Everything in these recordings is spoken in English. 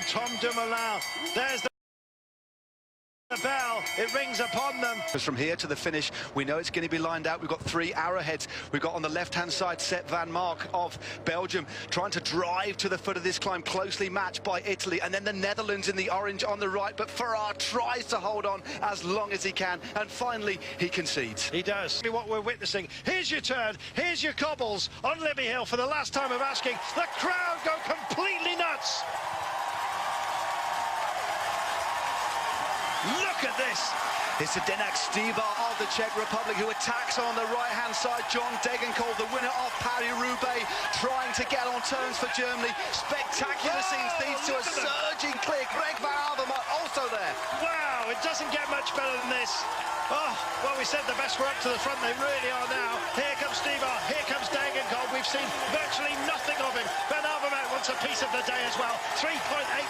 and Tom Dumoulin. There's the bell, it rings upon them. From here to the finish, we know it's going to be lined out. We've got three arrowheads. We've got on the left-hand side Sepp van Mark of Belgium trying to drive to the foot of this climb, closely matched by Italy, and then the Netherlands in the orange on the right. But Farah tries to hold on as long as he can, and finally he concedes. He does. What we're witnessing, here's your turn, here's your cobbles on Libby Hill for the last time of asking. The crowd go completely nuts. Look at this. It's a Denak Stibar of the Czech Republic who attacks on the right-hand side. John Degenkolb, the winner of Paris-Roubaix, trying to get on terms for Germany. Spectacular scenes, leads to a surging clear. Greg van Avermaet also there. Wow, it doesn't get much better than this. Oh, well, we said the best were up to the front. They really are now. Here comes Stibar, here comes Degenkolb. We've seen virtually nothing of him. Van Avermaet wants a piece of the day as well. 3.8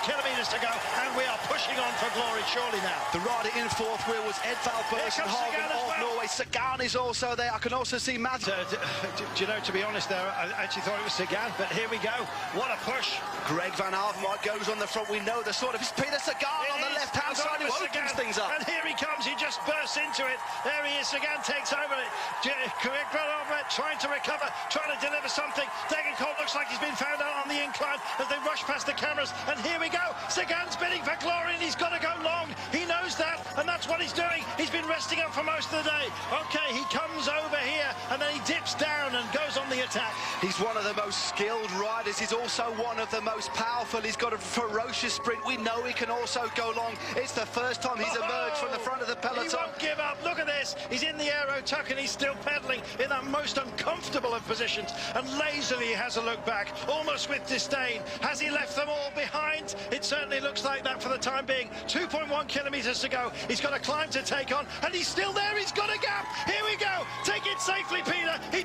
kilometres to go, and we are pushing on for glory surely now. The rider in fourth wheel was Edvald Børsen Hagen of Norway. Sagan is also there. I can also see Matt. Do you know, to be honest there, I actually thought it was Sagan, but here we go. What a push. Greg van Avermaet goes on the front. We know the sort of... It's Peter Sagan on the left-hand side who opens things up. And here he comes. He just bursts into it. There he is. Sagan takes over it. Greg van Avermaet trying to recover, trying to deliver something. Degenkolb looks like he's been found out on the incline as they rush past the cameras. And here we go. Sagan's bidding for glory, and he's got to go long. He knows that, and that's what he's doing. He's been resting up for most of the day. Okay, he comes over here, and then he dips down and goes on the attack. He's one of the most skilled riders. He's also one of the most powerful. He's got a ferocious sprint. We know he can also go long. It's the first time he's emerged from the front of the peloton. He won't give up. Look at this. He's in the aero tuck, and he's still pedaling in that most uncomfortable of positions. And lazily has a look back, almost with disdain. Has he left them all behind? It certainly looks like that for the time being. 2.1 kilometres to go. He's got a climb to take on, and he's still there. He's got a gap. Here we go. Take it safely, Peter. He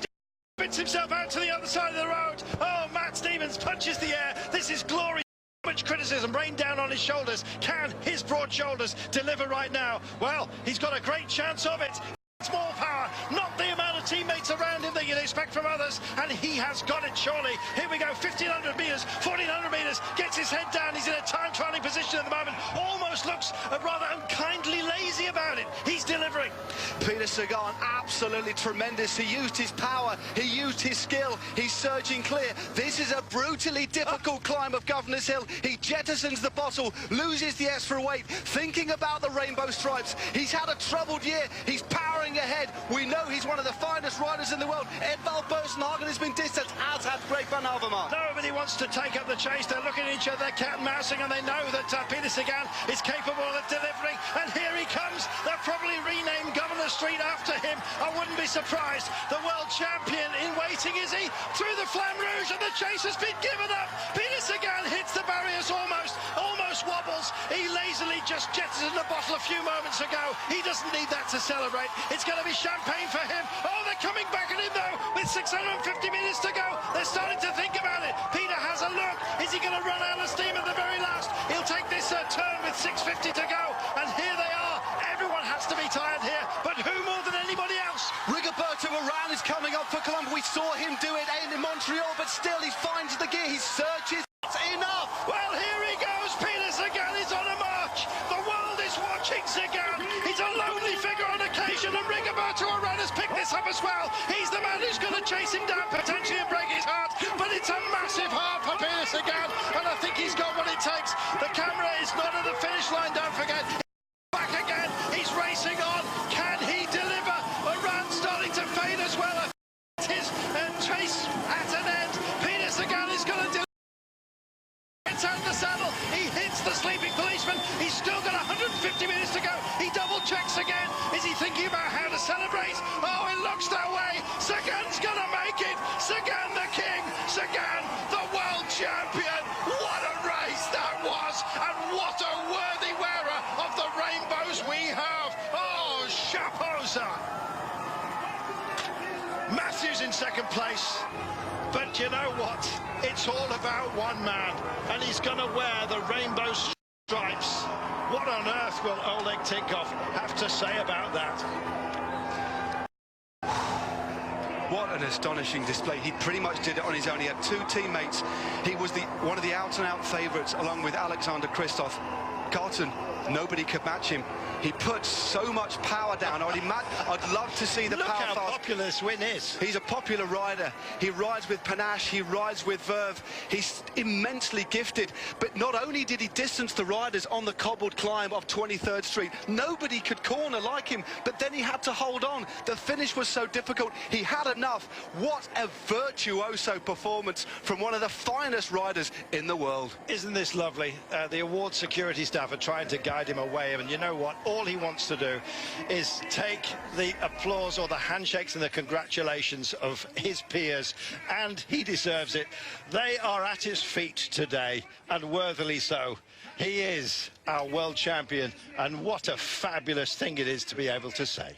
spits himself out to the other side of the road. Oh, Matt Stevens punches the air. This is glory. Much criticism rained down on his shoulders. Can his broad shoulders deliver right now? Well, he's got a great chance of it. Small power, not the amount of teammates around him that you'd expect from others, and he has got it surely. Here we go, 1,500 metres, 1,400 metres, gets his head down. He's in a time trialling position at the moment, almost looks rather unkindly lazy about it. He's delivering. Peter Sagan, absolutely tremendous. He used his power, he used his skill, he's surging clear. This is a brutally difficult climb of Governor's Hill. He jettisons the bottle, loses the extra weight, thinking about the rainbow stripes. He's had a troubled year, he's powering ahead. We know he's one of the finest riders in the world. Edvald Børsen Hagen has been distanced, as has Greg van Avermaet. Nobody wants to take up the chase. They're looking at each other, cat and mousing, and they know that Peter Sagan is capable of delivering. And here he comes. They'll probably rename Governor Street after him. I wouldn't be surprised. The world champion in waiting, is he? Through the Flamme Rouge, and the chase has been given up. Peter Sagan hits the barriers almost wobbles. He lazily just jettisoned the bottle a few moments ago. He doesn't need that to celebrate. It's going to be champagne for him. Oh, they're coming back at him though with 650 metres to go. They're starting to think about it. Peter has a look. Is he going to run out of steam at the very last? He'll take this turn with 650 to go. And here they are. Everyone has to be tired here. But who more than anybody else? Rigoberto Urán is coming up for Colombia. We saw him do it in Montreal, but still he finds the gear. He searches. It's enough. Well, here he goes. Peter Sagan is on a march. The world is watching Sagan. He's a lonely figure on occasion, and Rigoberto Urán has picked this up as well. He's the man who's going to chase him down, potentially, and break his heart. But it's a massive heart for Peter Sagan, and I think he's got what it takes. The camera is not at the finish line, don't forget. Back again. He's racing on. Can he deliver? Urán starting to fade as well. His chase at an end. Peter Sagan is going to deliver. Gets out the saddle. He hits the sleeping policeman. He's still got 150 minutes to go. He double checks again. Is he thinking about how to celebrate? Oh, it looks that way. Sagan's going to make it. Sagan the king. Sagan the world champion. What a race that was. And what a worthy wearer of the rainbows we have. Oh, chapeau, sir. Matthews in second place. But you know what? It's all about one man, and he's going to wear the rainbow stripes. What on earth will Oleg Tinkoff have to say about that? What an astonishing display. He pretty much did it on his own. He had two teammates. He was one of the out-and-out favourites, along with Alexander Kristoff. Carlton, nobody could match him. He put so much power down. I'd love to see the Look power how fast. popular this win is. He's a popular rider. He rides with panache. He rides with verve. He's immensely gifted. But not only did he distance the riders on the cobbled climb of 23rd Street, nobody could corner like him. But then he had to hold on. The finish was so difficult. He had enough. What a virtuoso performance from one of the finest riders in the world. Isn't this lovely? The award security staff are trying to guide him away, and you know what? All he wants to do is take the applause or the handshakes and the congratulations of his peers, and he deserves it. They are at his feet today, and worthily so. He is our world champion, and what a fabulous thing it is to be able to say.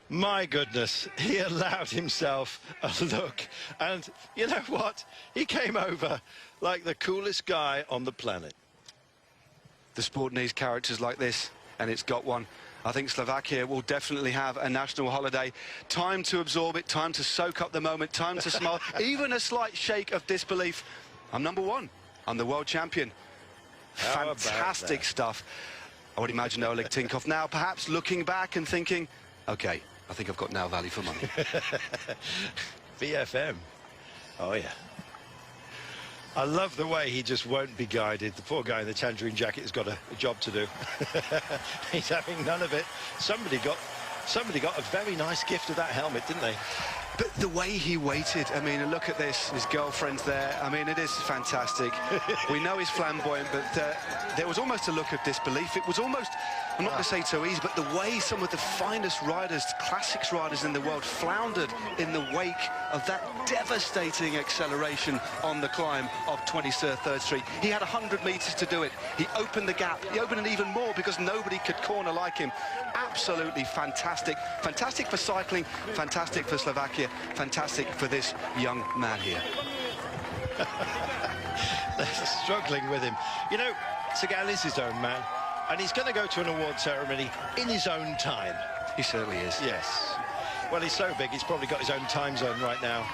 My goodness, he allowed himself a look, and you know what? He came over like the coolest guy on the planet. The sport needs characters like this, and it's got one. I think Slovakia will definitely have a national holiday. Time to absorb it, time to soak up the moment, time to smile, even a slight shake of disbelief. I'm number one. I'm the world champion. Fantastic stuff. I would imagine Oleg Tinkoff now perhaps looking back and thinking, OK, I think I've got now value for money. VFM. Oh, yeah. I love the way he just won't be guided. The poor guy in the tangerine jacket has got a job to do. He's having none of it. Somebody got a very nice gift of that helmet, didn't they? But the way he waited, I mean, look at this, his girlfriend's there. I mean, it is fantastic. We know he's flamboyant, but there was almost a look of disbelief. It was almost, I'm not going to say so easy, but the way some of the finest riders, classics riders in the world, floundered in the wake of that devastating acceleration on the climb of 23rd Street. He had 100 metres to do it. He opened the gap. He opened it even more because nobody could corner like him. Absolutely fantastic. Fantastic for cycling, fantastic for Slovakia, fantastic for this young man here. They're struggling with him. You know, Sagan is his own man, and he's going to go to an award ceremony in his own time. He certainly is. Yes. Well, he's so big, he's probably got his own time zone right now.